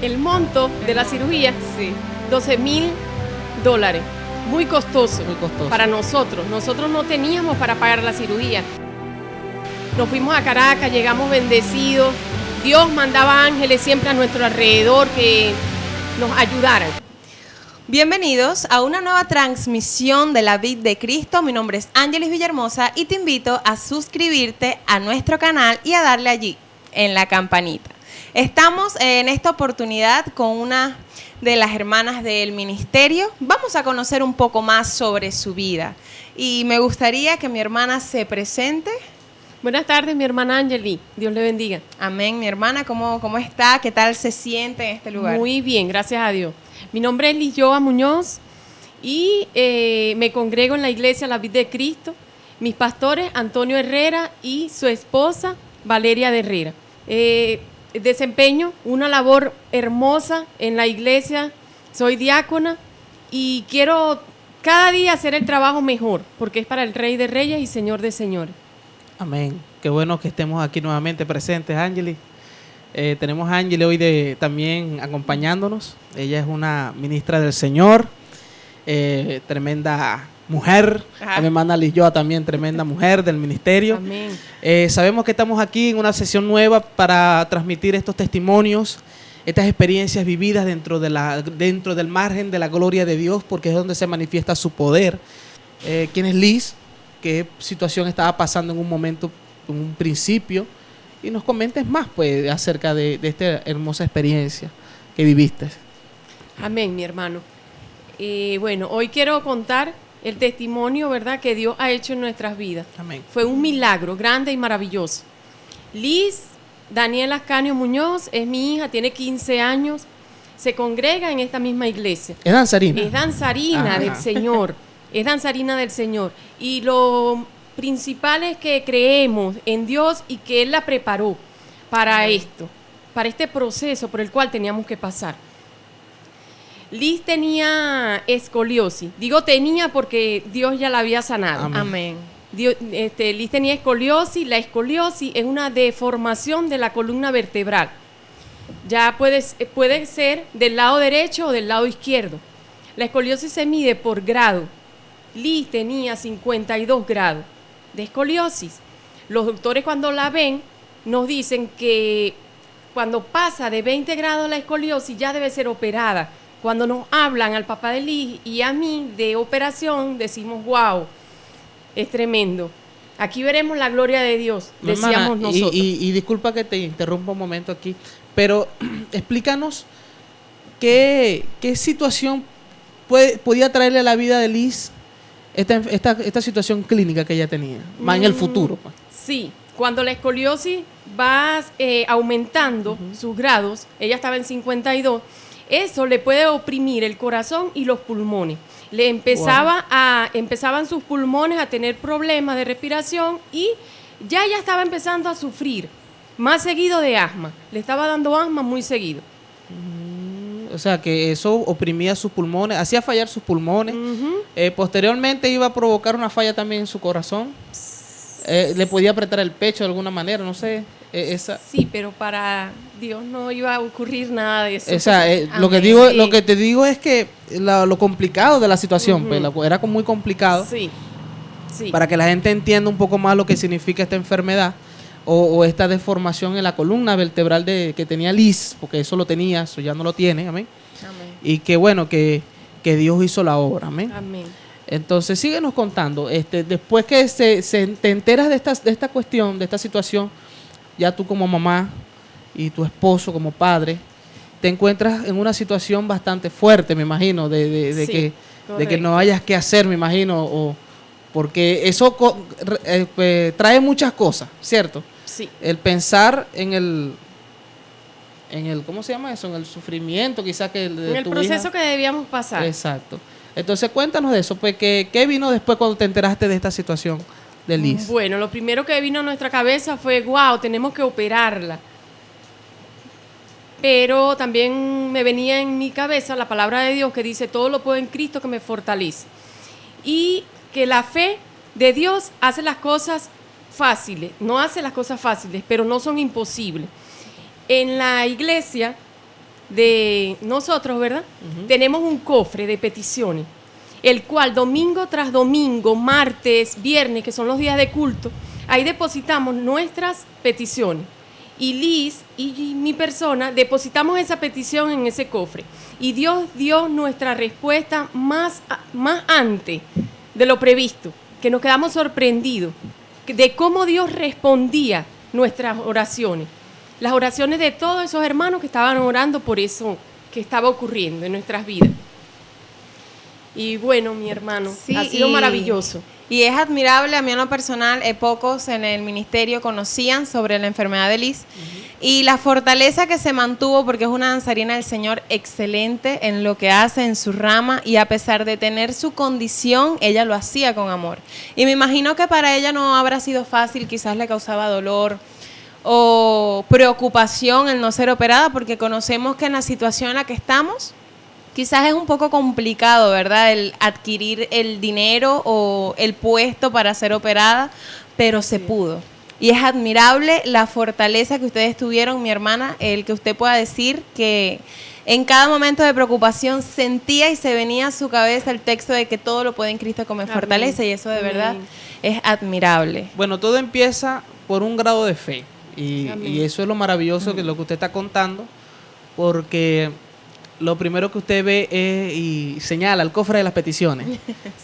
El monto de la cirugía, Sí. $12,000. Muy costoso, Muy costoso. para nosotros. Nosotros no teníamos para pagar la cirugía. Nos fuimos a Caracas, llegamos bendecidos. Dios mandaba ángeles siempre a nuestro alrededor que nos ayudaran. Bienvenidos a una nueva transmisión de la Vid de Cristo. Mi nombre es Ángelis Villahermosa y te invito a suscribirte a nuestro canal y a darle allí, en la campanita. Estamos en esta oportunidad con una de las hermanas del ministerio. Vamos a conocer un poco más sobre su vida. Y me gustaría que mi hermana se presente. Buenas tardes, mi hermana Angeli. Dios le bendiga. Amén, mi hermana. ¿Cómo está? ¿Qué tal se siente en este lugar? Muy bien, gracias a Dios. Mi nombre es Lisjoa Muñoz y me congrego en la iglesia La Vid de Cristo. Mis pastores, Antonio Herrera y su esposa, Valeria de Herrera. Desempeño una labor hermosa en la iglesia. Soy diácona y quiero cada día hacer el trabajo mejor, porque es para el Rey de Reyes y Señor de Señores. Amén. Qué bueno que estemos aquí nuevamente presentes, Ángeli. Tenemos a Ángeli hoy también acompañándonos. Ella es una ministra del Señor, tremenda mujer. Ajá. A mi hermana Lisjoa también, tremenda mujer del ministerio. Amén. Sabemos que estamos aquí en una sesión nueva para transmitir estos testimonios, estas experiencias vividas dentro del margen de la gloria de Dios, porque es donde se manifiesta su poder. ¿Quién es Liz? ¿Qué situación estaba pasando en un momento, en un principio? Y nos comentes más pues acerca de esta hermosa experiencia que viviste. Amén, mi hermano. Bueno, hoy quiero contar el testimonio, ¿verdad?, que Dios ha hecho en nuestras vidas. Amén. Fue un milagro grande y maravilloso. Liz Daniela Ascanio Muñoz es mi hija, tiene 15 años, se congrega en esta misma iglesia. ¿Es danzarina? Es danzarina Ajá. del Señor, es danzarina del Señor. Y lo principal es que creemos en Dios y que Él la preparó para esto, para este proceso por el cual teníamos que pasar. Liz tenía escoliosis. Digo tenía porque Dios ya la había sanado. Amén. Amén. Liz tenía escoliosis. La escoliosis es una deformación de la columna vertebral. Ya puede ser del lado derecho o del lado izquierdo. La escoliosis se mide por grado. Liz tenía 52 grados de escoliosis. Los doctores, cuando la ven, nos dicen que cuando pasa de 20 grados la escoliosis ya debe ser operada. Cuando nos hablan al papá de Liz y a mí de operación, decimos, wow, es tremendo. Aquí veremos la gloria de Dios, decíamos Hermana, nosotros. y disculpa que te interrumpa un momento aquí, pero explícanos qué situación podía traerle a la vida de Liz esta situación clínica que ella tenía, más en el futuro. Pues. Sí, cuando la escoliosis va aumentando sus grados, ella estaba en 52, eso le puede oprimir el corazón y los pulmones. Empezaban sus pulmones a tener problemas de respiración y ya ella estaba empezando a sufrir más seguido de asma. Le estaba dando asma muy seguido. O sea, que eso oprimía sus pulmones, hacía fallar sus pulmones. Ujú. Posteriormente iba a provocar una falla también en su corazón. Le podía apretar el pecho de alguna manera, no sé. Sí, pero para Dios no iba a ocurrir nada de eso. O sea, lo que te digo es que lo complicado de la situación, pues, era muy complicado. Sí, sí. Para que la gente entienda un poco más lo que significa esta enfermedad o esta deformación en la columna vertebral que tenía Liz, porque eso lo tenía, eso ya no lo tiene, amén. Amén. Y que bueno, que Dios hizo la obra, amén. Amén. Entonces, síguenos contando, después que te enteras de esta cuestión, de esta situación, ya tú como mamá y tu esposo como padre, te encuentras en una situación bastante fuerte, me imagino, de que no hayas que hacer, me imagino, porque eso trae muchas cosas, ¿cierto? Sí. El pensar en el ¿cómo se llama eso? En el sufrimiento, quizás que En el proceso que debíamos pasar. Exacto. Entonces, cuéntanos de eso, pues, ¿qué vino después cuando te enteraste de esta situación de Liz? Bueno, lo primero que vino a nuestra cabeza fue, wow, tenemos que operarla. Pero también me venía en mi cabeza la palabra de Dios que dice, todo lo puedo en Cristo que me fortalece. Y que la fe de Dios hace las cosas fáciles, no hace las cosas fáciles, pero no son imposibles. En la iglesia de nosotros, ¿verdad? Tenemos un cofre de peticiones, el cual domingo tras domingo, martes, viernes, que son los días de culto, ahí depositamos nuestras peticiones. Y Liz y mi persona depositamos esa petición en ese cofre. Y Dios dio nuestra respuesta más antes de lo previsto, que nos quedamos sorprendidos de cómo Dios respondía nuestras oraciones. Las oraciones de todos esos hermanos que estaban orando por eso que estaba ocurriendo en nuestras vidas. Y bueno, mi hermano, Sí, ha sido maravilloso. Y es admirable, a mí en lo personal, pocos en el ministerio conocían sobre la enfermedad de Liz. Y la fortaleza que se mantuvo, porque es una danzarina del Señor excelente en lo que hace, en su rama, y a pesar de tener su condición, ella lo hacía con amor. Y me imagino que para ella no habrá sido fácil, quizás le causaba dolor o preocupación el no ser operada, porque conocemos que en la situación en la que estamos, quizás es un poco complicado, ¿verdad?, el adquirir el dinero o el puesto para ser operada, pero se pudo. Y es admirable la fortaleza que ustedes tuvieron, mi hermana, el que usted pueda decir que en cada momento de preocupación sentía y se venía a su cabeza el texto de que todo lo puede en Cristo que me fortalece, y eso de verdad es admirable. Bueno, todo empieza por un grado de fe. Y eso es lo maravilloso que lo que usted está contando, porque lo primero que usted ve es y señala el cofre de las peticiones,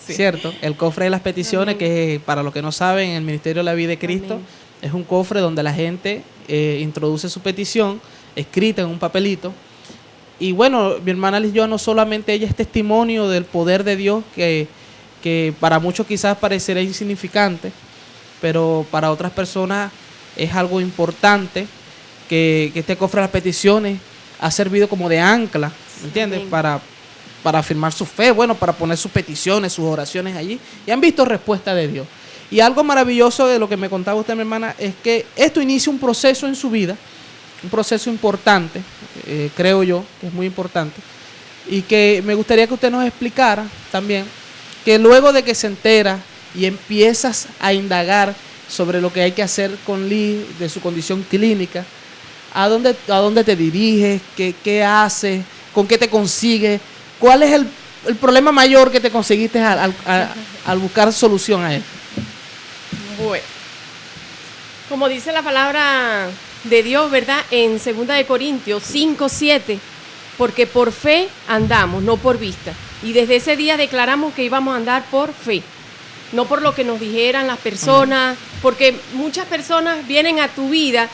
sí. ¿Cierto? El cofre de las peticiones, que para los que no saben, en el Ministerio de la Vida de Cristo, es un cofre donde la gente introduce su petición, escrita en un papelito. Y bueno, mi hermana Liz Joa, no solamente ella es testimonio del poder de Dios, que para muchos quizás parecerá insignificante, pero para otras personas es algo importante, que este cofre de las peticiones ha servido como de ancla, ¿me entiendes? Para afirmar su fe, bueno, para poner sus peticiones, sus oraciones allí, y han visto respuesta de Dios. Y algo maravilloso de lo que me contaba usted, mi hermana, es que esto inicia un proceso en su vida, un proceso importante, creo yo, que es muy importante, y que me gustaría que usted nos explicara también, que luego de que se entera y empiezas a indagar sobre lo que hay que hacer con Liz, de su condición clínica, ¿a dónde te diriges? ¿Qué haces? ¿Con qué te consigues? ¿Cuál es el problema mayor que te conseguiste al buscar solución a él? Bueno, como dice la palabra de Dios, ¿verdad? En 2 de Corintios 5:7, porque por fe andamos, no por vista. Y desde ese día declaramos que íbamos a andar por fe, no por lo que nos dijeran las personas, porque muchas personas vienen a tu vida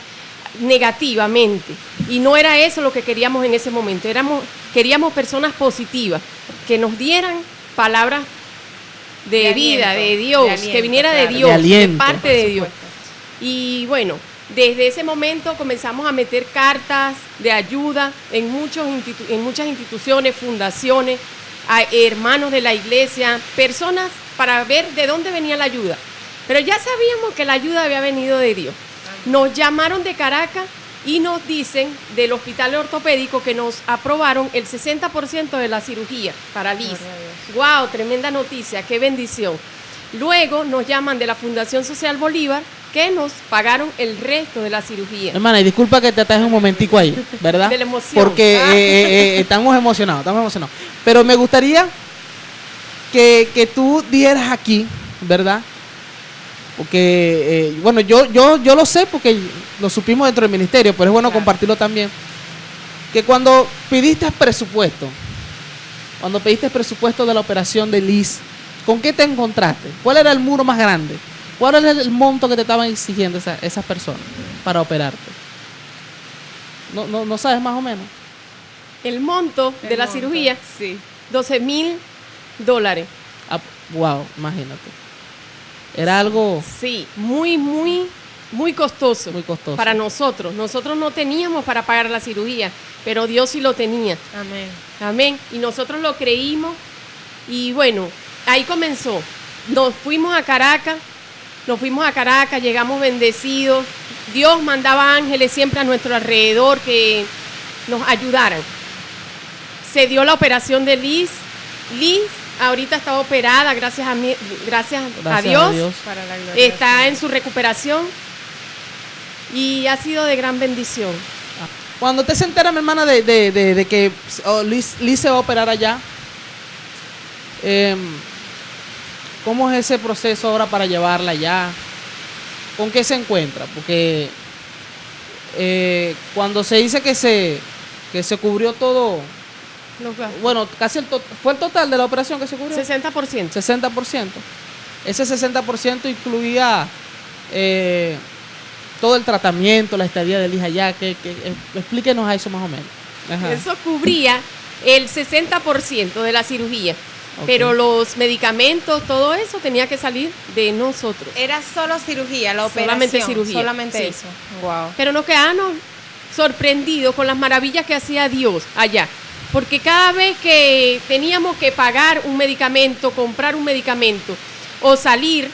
negativamente, y no era eso lo que queríamos en ese momento. Queríamos personas positivas, que nos dieran palabras de vida, de Dios, que viniera de Dios, de parte de Dios. Y bueno, desde ese momento comenzamos a meter cartas de ayuda en muchas instituciones, fundaciones, a hermanos de la iglesia, personas para ver de dónde venía la ayuda. Pero ya sabíamos que la ayuda había venido de Dios. Nos llamaron de Caracas y nos dicen del hospital ortopédico que nos aprobaron el 60% de la cirugía para Liz. ¡Wow! Tremenda noticia, qué bendición. Luego nos llaman de la Fundación Social Bolívar, que nos pagaron el resto de la cirugía. Hermana, y disculpa que te atajes un momentico ahí, ¿verdad? De la emoción. Porque estamos emocionados. Pero me gustaría que tú dieras aquí, ¿verdad? Porque, bueno, yo lo sé porque lo supimos dentro del ministerio, pero es bueno compartirlo también. Que cuando pediste presupuesto de la operación de Liz, ¿con qué te encontraste? ¿Cuál era el muro más grande? ¿Cuál era el monto que te estaban exigiendo esas personas para operarte? ¿No sabes más o menos? El monto de la cirugía, sí. $12,000. Ah, wow, imagínate. Era algo... Sí, muy costoso. Muy costoso. Para nosotros. Nosotros no teníamos para pagar la cirugía, pero Dios sí lo tenía. Amén. Amén. Y nosotros lo creímos. Y bueno, ahí comenzó. Nos fuimos a Caracas, llegamos bendecidos. Dios mandaba ángeles siempre a nuestro alrededor que nos ayudaran. Se dio la operación de Liz. Liz ahorita está operada, gracias a Dios. Para la gloria. Está en su recuperación y ha sido de gran bendición. Cuando usted se entera, mi hermana, de que Liz se va a operar allá, ¿cómo es ese proceso ahora para llevarla allá? ¿Con qué se encuentra? Porque cuando se dice que se cubrió todo, Los gastos. bueno, casi fue el total de la operación que se cubrió. 60%. 60%. Ese 60% incluía todo el tratamiento, la estadía de Liz allá. Explíquenos a eso más o menos. Ajá. Eso cubría el 60% de la cirugía. Ok. Pero los medicamentos, todo eso tenía que salir de nosotros. Era solo cirugía, la operación. Solamente cirugía, Solamente sí. eso. Wow. Pero nos quedamos sorprendidos con las maravillas que hacía Dios allá. Porque cada vez que teníamos que pagar un medicamento, comprar un medicamento o salir,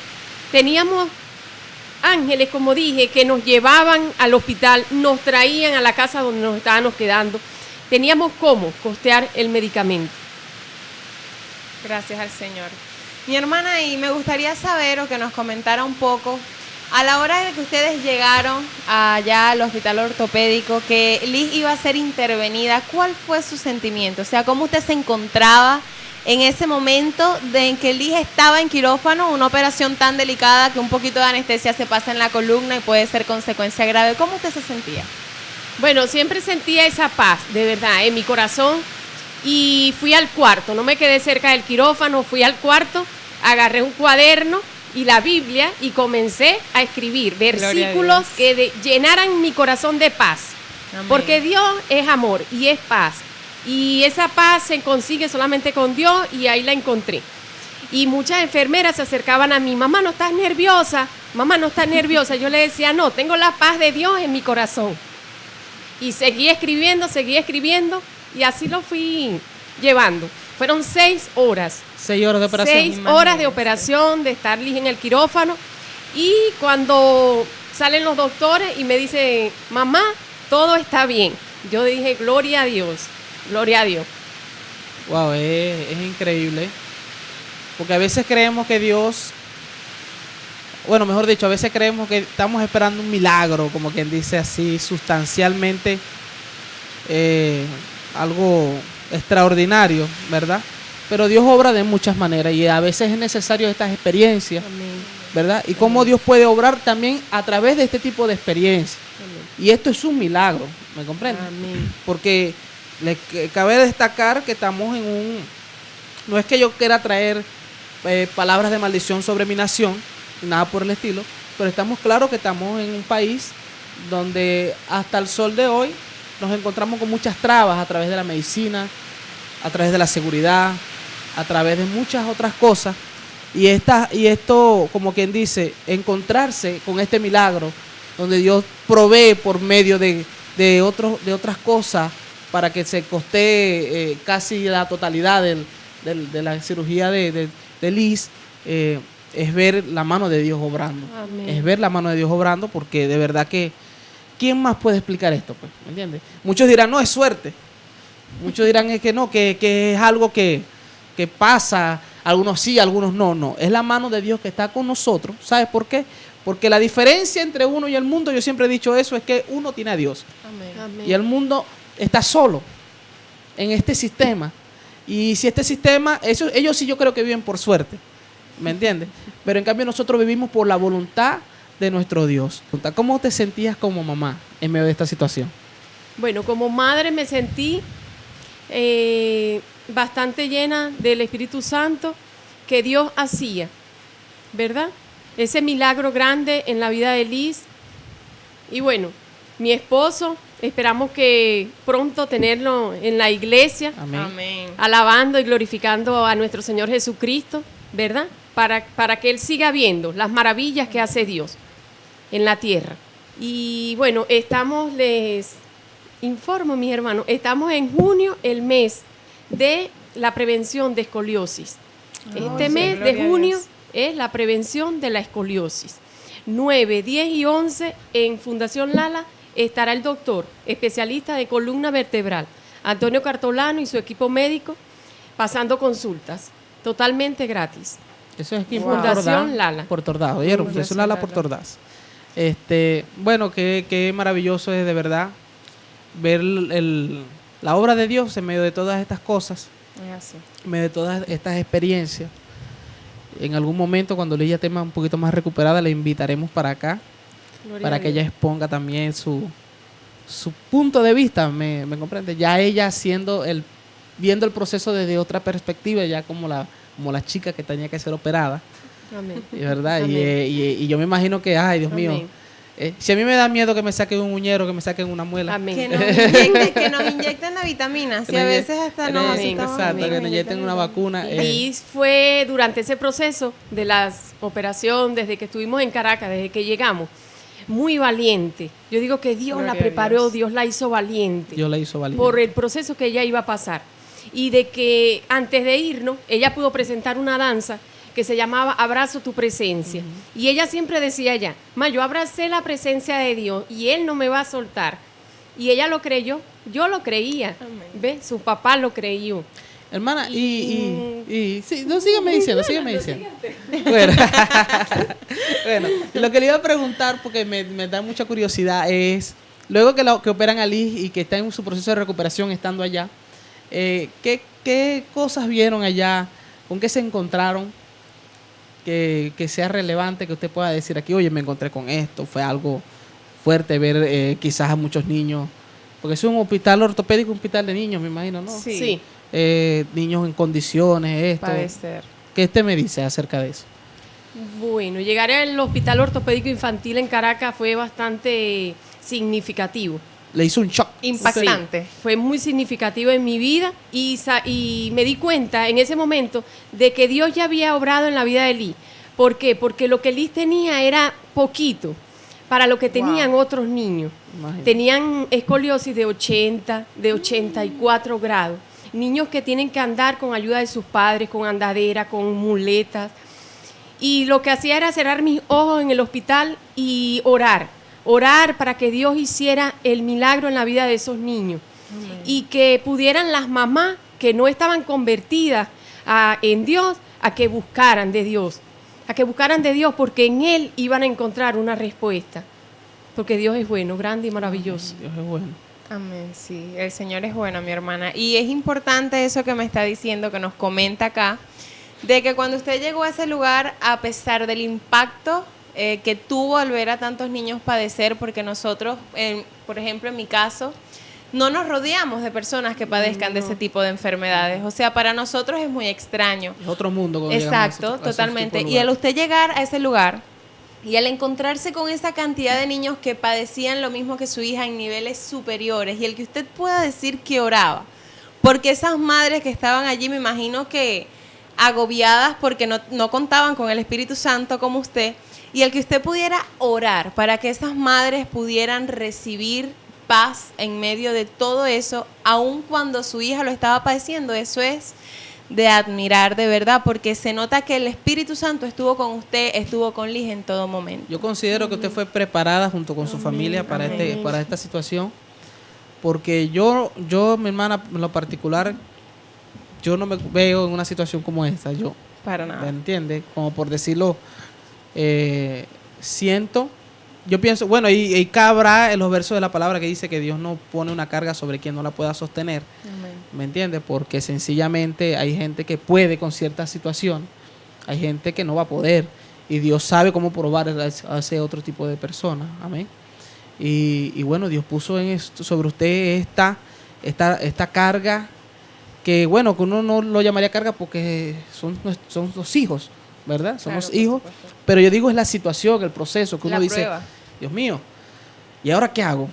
teníamos ángeles, como dije, que nos llevaban al hospital, nos traían a la casa donde nos estábamos quedando. Teníamos cómo costear el medicamento. Gracias al Señor. Mi hermana, y me gustaría saber o que nos comentara un poco, a la hora de que ustedes llegaron allá al hospital ortopédico, que Liz iba a ser intervenida, ¿cuál fue su sentimiento? O sea, ¿cómo usted se encontraba en ese momento en que Liz estaba en quirófano, una operación tan delicada que un poquito de anestesia se pasa en la columna y puede ser consecuencia grave? ¿Cómo usted se sentía? Bueno, siempre sentía esa paz, de verdad, en mi corazón. Y fui al cuarto, no me quedé cerca del quirófano, fui al cuarto, agarré un cuaderno y la Biblia y comencé a escribir versículos que llenaran mi corazón de paz. Amén. Porque Dios es amor y es paz. Y esa paz se consigue solamente con Dios y ahí la encontré. Y muchas enfermeras se acercaban a mí, mamá, ¿no estás nerviosa? Mamá, ¿no estás nerviosa? Yo le decía, no, tengo la paz de Dios en mi corazón. Y seguí escribiendo y así lo fui llevando. Fueron 6 horas. 6 horas de operación. 6 horas de operación, de estar en el quirófano. Y cuando salen los doctores y me dicen, mamá, todo está bien. Yo dije, gloria a Dios, gloria a Dios. Wow, es increíble. Porque a veces creemos que Dios, bueno, mejor dicho, a veces creemos que estamos esperando un milagro, como quien dice así, sustancialmente, algo extraordinario, ¿verdad? Pero Dios obra de muchas maneras y a veces es necesario estas experiencias, Amén. ¿verdad? Y cómo Dios puede obrar también a través de este tipo de experiencias. Amén. Y esto es un milagro, ¿me comprende? Amén. Porque cabe destacar que estamos en no es que yo quiera traer palabras de maldición sobre mi nación, nada por el estilo, pero estamos claros que estamos en un país donde hasta el sol de hoy nos encontramos con muchas trabas a través de la medicina, a través de la seguridad, a través de muchas otras cosas. Y esto, como quien dice, encontrarse con este milagro, donde Dios provee por medio de otras cosas para que se costee casi la totalidad de la cirugía de Liz, es ver la mano de Dios obrando. Amén. Es ver la mano de Dios obrando, porque de verdad que ¿quién más puede explicar esto? Pues, ¿me entiendes? Muchos dirán, no, es suerte. Muchos dirán es que no, que es algo que pasa, algunos sí, algunos no. No, es la mano de Dios que está con nosotros. ¿Sabes por qué? Porque la diferencia entre uno y el mundo, yo siempre he dicho eso, es que uno tiene a Dios. Amén. Y el mundo está solo en este sistema. Y si este sistema, ellos sí yo creo que viven por suerte, ¿me entiendes? Pero en cambio nosotros vivimos por la voluntad de nuestro Dios. ¿Cómo te sentías como mamá en medio de esta situación? Bueno, como madre me sentí bastante llena del Espíritu Santo que Dios hacía, ¿verdad? Ese milagro grande en la vida de Liz. Y bueno, mi esposo, esperamos que pronto tenerlo en la iglesia, Amén. Amén. alabando y glorificando a nuestro Señor Jesucristo, ¿verdad? Para que Él siga viendo las maravillas que hace Dios en la tierra. Y bueno, les informo, mis hermanos, estamos en junio, el mes de la prevención de escoliosis. Este sí, mes de gloria a junio Dios. es la prevención de la escoliosis. 9, 10 y 11 en Fundación Lala estará el doctor, especialista de columna vertebral, Antonio Cartolano, y su equipo médico pasando consultas totalmente gratis. Eso es aquí en Fundación Lala. Puerto Ordaz, ¿oyeron? Fundación Lala, Puerto Ordaz. Bueno, qué maravilloso es de verdad ver la obra de Dios en medio de todas estas cosas, Es así. en medio de todas estas experiencias. En algún momento, cuando ella esté un poquito más recuperada, la invitaremos para acá, Gloria para a que Dios. ella exponga también su punto de vista, ¿me comprende? Ya ella viendo el proceso desde otra perspectiva, ya como la chica que tenía que ser operada, Amén. ¿verdad? Amén. Y yo me imagino que, ay, Dios mío, Amén. si a mí me da miedo que me saquen un uñero, que me saquen una muela, Amén. Que nos inyecten la vitamina. Si a veces hasta nos Amén. asustamos. exacto, que Amén. nos inyecten una vacuna. Liz fue durante ese proceso de la operación, desde que estuvimos en Caracas, desde que llegamos, muy valiente. Yo digo que Dios Gloria la a preparó, Dios. Dios la hizo valiente. Dios la hizo valiente. Por el proceso que ella iba a pasar. Y de que antes de irnos, ella pudo presentar una danza que se llamaba Abrazo tu presencia. Y ella siempre decía ya, yo abracé la presencia de Dios y Él no me va a soltar. Y ella lo creyó, yo lo creía. Amén. ¿Ve? Su papá lo creyó. Hermana, sí, no, sígueme diciendo. Bueno, bueno, lo que le iba a preguntar, porque me da mucha curiosidad, es, luego que operan a Liz y que está en su proceso de recuperación estando allá, ¿qué cosas vieron allá? ¿Con qué se encontraron? Que sea relevante, que usted pueda decir aquí, oye, me encontré con esto, fue algo fuerte ver quizás a muchos niños, porque es un hospital ortopédico, un hospital de niños, me imagino, ¿no? Sí. Niños en condiciones, esto. Padecer. ¿Qué usted me dice acerca de eso? Bueno, llegar al Hospital Ortopédico Infantil en Caracas fue bastante significativo. Le hizo un shock. Impactante. Sí, fue muy significativo en mi vida y me di cuenta en ese momento de que Dios ya había obrado en la vida de Liz. ¿Por qué? Porque lo que Liz tenía era poquito para lo que tenían otros niños. Imagínate. Tenían escoliosis de 80, de 84 grados. Niños que tienen que andar con ayuda de sus padres, con andadera, con muletas. Y lo que hacía era cerrar mis ojos en el hospital y orar para que Dios hiciera el milagro en la vida de esos niños. Amén. Y que pudieran las mamás que no estaban convertidas en Dios, a que buscaran de Dios, porque en Él iban a encontrar una respuesta, porque Dios es bueno, grande y maravilloso. Dios es bueno. Amén, sí. El Señor es bueno, mi hermana. Y es importante eso que me está diciendo, que nos comenta acá, de que cuando usted llegó a ese lugar, a pesar del impacto que tuvo al ver a tantos niños padecer, porque nosotros, por ejemplo, en mi caso, no nos rodeamos de personas que padezcan de ese tipo de enfermedades. O sea, para nosotros es muy extraño. Es otro mundo. Cuando llegamos a Exacto, esos totalmente. tipos de Y al lugares. usted llegar a ese lugar y al encontrarse con esa cantidad de niños que padecían lo mismo que su hija en niveles superiores, y el que usted pueda decir que oraba, porque esas madres que estaban allí, me imagino que agobiadas porque no contaban con el Espíritu Santo como usted, y el que usted pudiera orar para que esas madres pudieran recibir paz en medio de todo eso, aun cuando su hija lo estaba padeciendo, eso es de admirar de verdad, porque se nota que el Espíritu Santo estuvo con usted, estuvo con Liz en todo momento. Yo considero que usted fue preparada junto con su familia para amén. para esta situación, porque yo, mi hermana, en lo particular, yo no me veo en una situación como esta. Yo, Para ¿me nada. entiende? Como por decirlo, siento, yo pienso, bueno, y cabrá en los versos de la palabra que dice que Dios no pone una carga sobre quien no la pueda sostener. Amén. ¿Me entiendes? Porque sencillamente hay gente que puede con cierta situación, hay gente que no va a poder, y Dios sabe cómo probar a ese otro tipo de personas. Amén. Y bueno, Dios puso sobre usted esta carga, que bueno, que uno no lo llamaría carga porque son los hijos, ¿verdad? Son Claro, los por hijos, supuesto. pero yo digo es la situación, el proceso, que uno La dice, prueba. Dios mío, ¿y ahora qué hago?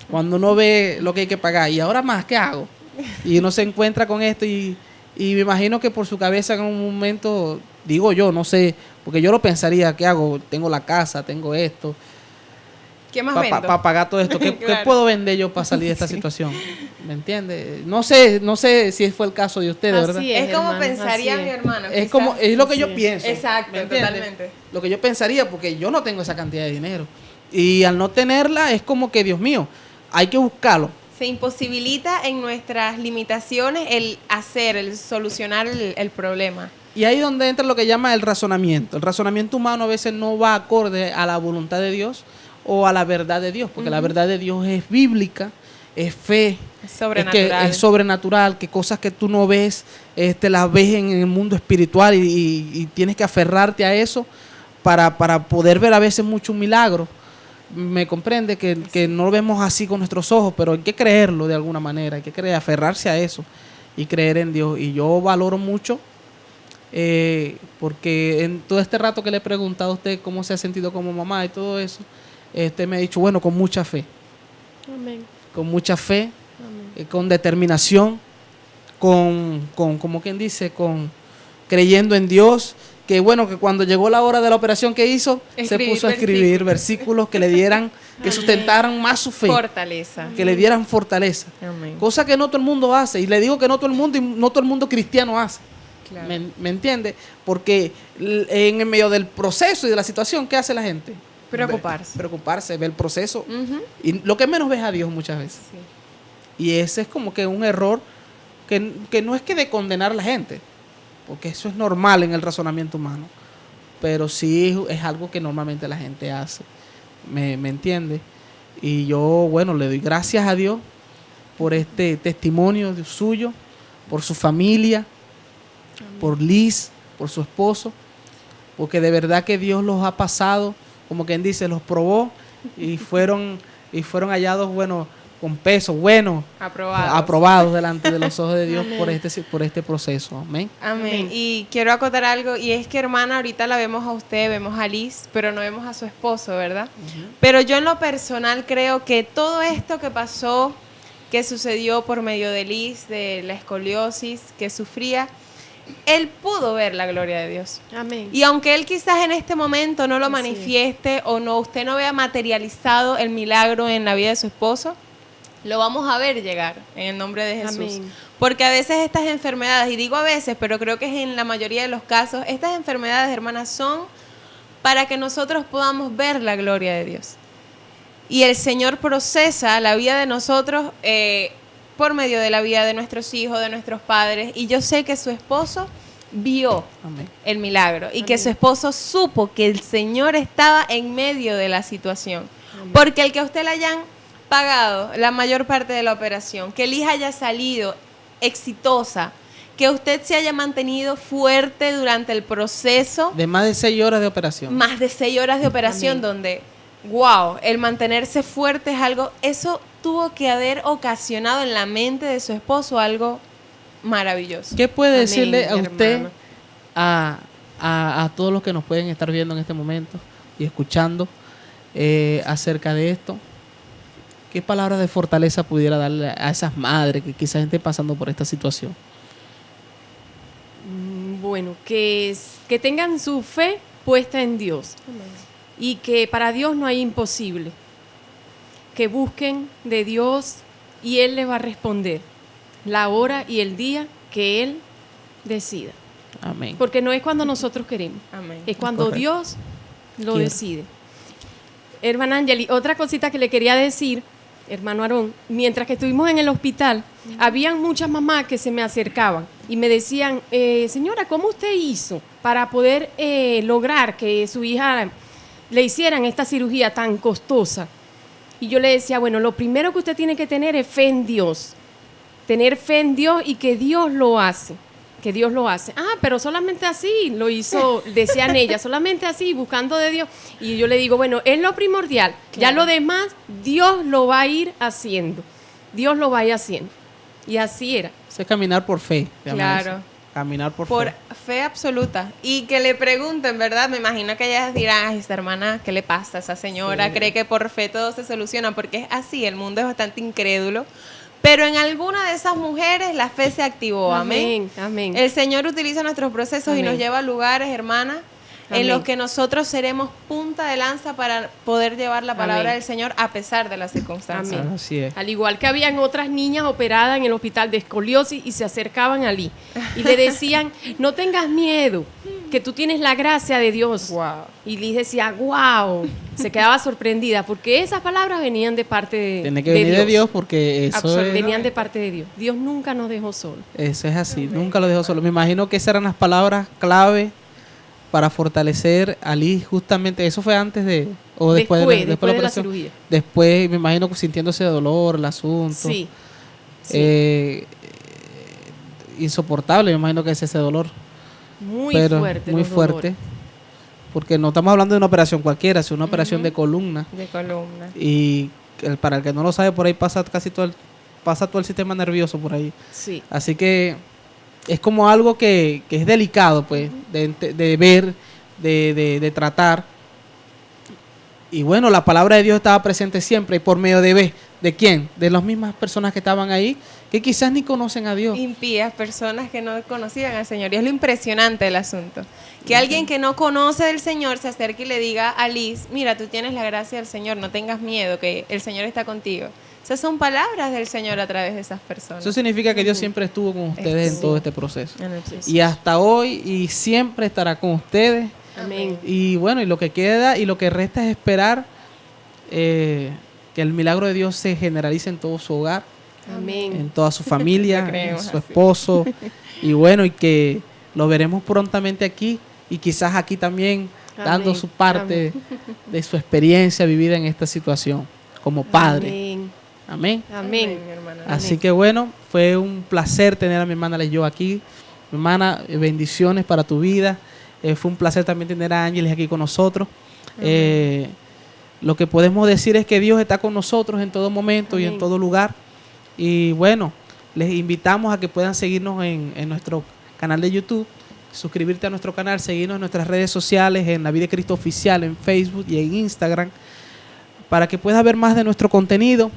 Cuando uno ve lo que hay que pagar, ¿y ahora más qué hago? Y uno se encuentra con esto y me imagino que por su cabeza en un momento, digo yo, no sé, porque yo lo pensaría, ¿qué hago? Tengo la casa, tengo esto, ¿Qué más para vendo? pagar todo esto. ¿Qué Claro. puedo vender yo para salir de esta situación? ¿Me entiende? No sé si fue el caso de usted, de Así verdad. Es como hermano, pensaría así mi es. hermano. Es quizás. como, es lo que yo Sí. pienso. Exacto, ¿me entiende? totalmente. Lo que yo pensaría, porque yo no tengo esa cantidad de dinero. Y al no tenerla, es como que, Dios mío, hay que buscarlo. Se imposibilita en nuestras limitaciones el solucionar el problema. Y ahí donde entra lo que llama el razonamiento. El razonamiento humano a veces no va acorde a la voluntad de Dios o a la verdad de Dios, porque la verdad de Dios es bíblica es fe. Es sobrenatural. Es sobrenatural, que cosas que tú no ves, las ves en el mundo espiritual y tienes que aferrarte a eso para poder ver a veces mucho milagro. Me comprende que no lo vemos así con nuestros ojos, pero hay que creerlo de alguna manera, hay que aferrarse a eso y creer en Dios. Y yo valoro mucho, porque en todo este rato que le he preguntado a usted cómo se ha sentido como mamá y todo eso, me ha dicho, bueno, con mucha fe. Amén. Con mucha fe, Amén. Con determinación, como quien dice, creyendo en Dios. Que bueno, que cuando llegó la hora de la operación que hizo, se puso a escribir versículos que le dieran, que sustentaran más su fe. Fortaleza. Que le dieran fortaleza. Amén. Cosa que no todo el mundo hace. Y le digo que no todo el mundo cristiano hace. Claro. ¿Me entiende? Porque en el medio del proceso y de la situación, ¿qué hace la gente? Preocuparse, ver el proceso. Ujú. Y lo que menos ves a Dios muchas veces. Sí. Y ese es como que un error que no es que de condenar a la gente, porque eso es normal en el razonamiento humano, pero sí es algo que normalmente la gente hace. ¿Me entiende? Y yo, bueno, le doy gracias a Dios por este testimonio suyo, por su familia, por Liz, por su esposo, porque de verdad que Dios los ha pasado, como quien dice, los probó y fueron hallados, bueno, con peso, bueno, aprobados delante de los ojos de Dios por este proceso. Amén. Amén. Y quiero acotar algo, y es que, hermana, ahorita la vemos a usted, vemos a Liz, pero no vemos a su esposo, ¿verdad? Pero yo en lo personal creo que todo esto que pasó, que sucedió por medio de Liz, de la escoliosis que sufría, él pudo ver la gloria de Dios. Amén. Y aunque él quizás en este momento no lo Así manifieste o no, usted no vea materializado el milagro en la vida de su esposo, lo vamos a ver llegar en el nombre de Jesús. Amén. Porque a veces estas enfermedades, y digo a veces, pero creo que es en la mayoría de los casos, estas enfermedades, hermanas, son para que nosotros podamos ver la gloria de Dios. Y el Señor procesa la vida de nosotros por medio de la vida de nuestros hijos, de nuestros padres. Y yo sé que su esposo vio Amén. el milagro y que Amén. su esposo supo que el Señor estaba en medio de la situación. Amén. Porque el que a usted le hayan pagado la mayor parte de la operación, que el hija haya salido exitosa, que usted se haya mantenido fuerte durante el proceso, De más de 6 horas de operación. más de 6 horas de operación, Amén. donde, wow, el mantenerse fuerte es algo, eso tuvo que haber ocasionado en la mente de su esposo algo maravilloso. ¿Qué puede Amén, decirle a usted, hermano. a todos los que nos pueden estar viendo en este momento y escuchando acerca de esto? ¿Qué palabras de fortaleza pudiera darle a esas madres que quizás estén pasando por esta situación? Bueno, que tengan su fe puesta en Dios y que para Dios no hay imposible. Que busquen de Dios y Él les va a responder la hora y el día que Él decida. Amén. Porque no es cuando nosotros queremos, Amén. es cuando Correcto. Dios lo Quiere. decide. Hermana Angeli, otra cosita que le quería decir, hermano Aarón, mientras que estuvimos en el hospital, habían muchas mamás que se me acercaban y me decían, señora, ¿cómo usted hizo para poder lograr que su hija le hicieran esta cirugía tan costosa? Y yo le decía, bueno, lo primero que usted tiene que tener es fe en Dios. Tener fe en Dios y que Dios lo hace. Que Dios lo hace. Ah, pero solamente así lo hizo, decían ellas, solamente así, buscando de Dios. Y yo le digo, bueno, es lo primordial. Ya Claro. lo demás, Dios lo va a ir haciendo. Dios lo va a ir haciendo. Y así era. Es caminar por fe. se llama Claro. eso. Caminar por Por fe. fe absoluta. Y que le pregunten, ¿verdad? Me imagino que ellas dirán, ay, esta hermana, ¿qué le pasa a esa señora? Sí. Cree que por fe todo se soluciona, porque es así, el mundo es bastante incrédulo. Pero en alguna de esas mujeres la fe se activó, amén. Amén. El Señor utiliza nuestros procesos y Amén. nos lleva a lugares, hermana, en Amén. los que nosotros seremos punta de lanza para poder llevar la palabra Amén. del Señor a pesar de las circunstancias. Amén. Así es. Al igual que habían otras niñas operadas en el hospital de escoliosis y se acercaban a Lee y le decían, no tengas miedo, que tú tienes la gracia de Dios. Wow. Y Liz decía, wow, se quedaba sorprendida porque esas palabras venían de parte de, Tiene que venir de Dios porque eso Venían de parte de Dios. Dios nunca nos dejó solos. eso es así. Nunca lo dejó solo. Me imagino que esas eran las palabras clave para fortalecer a Liz justamente. ¿Eso fue antes de o después de la de la operación? cirugía. Después, me imagino que sintiéndose dolor, el asunto. Sí. Insoportable, me imagino que es ese dolor. Muy Pero fuerte. muy los fuerte. dolores. Porque no estamos hablando de una operación cualquiera, sino una operación de columna. De columna. Y para el que no lo sabe, por ahí pasa todo el sistema nervioso por ahí. Sí. Así que es como algo que es delicado, pues, de ver, de tratar. Y bueno, la palabra de Dios estaba presente siempre. ¿Y por medio de quién? De las mismas personas que estaban ahí, que quizás ni conocen a Dios. Impías, personas que no conocían al Señor. Y es lo impresionante del asunto. Que alguien que no conoce del Señor se acerque y le diga a Liz, mira, tú tienes la gracia del Señor, no tengas miedo, que el Señor está contigo. Esas son palabras del Señor a través de esas personas. Eso significa que Dios siempre estuvo con ustedes en todo este proceso. En el proceso. Y hasta hoy y siempre estará con ustedes. Amén. Y bueno, y lo que queda y lo que resta es esperar que el milagro de Dios se generalice en todo su hogar, Amén. en toda su familia, Lo en creemos su así. esposo. Y bueno, y que lo veremos prontamente aquí y quizás aquí también dando Amén. su parte de su experiencia vivida en esta situación como padre. Amén. Amén. Amén. mi hermana. Así que bueno, fue un placer tener a mi hermana Leyó aquí. Mi hermana, bendiciones para tu vida. Fue un placer también tener a Ángeles aquí con nosotros. Lo que podemos decir es que Dios está con nosotros en todo momento y en Amén. todo lugar. Y bueno, les invitamos a que puedan seguirnos en nuestro canal de YouTube, suscribirte a nuestro canal, seguirnos en nuestras redes sociales, en La Vida de Cristo Oficial, en Facebook y en Instagram, para que puedas ver más de nuestro contenido.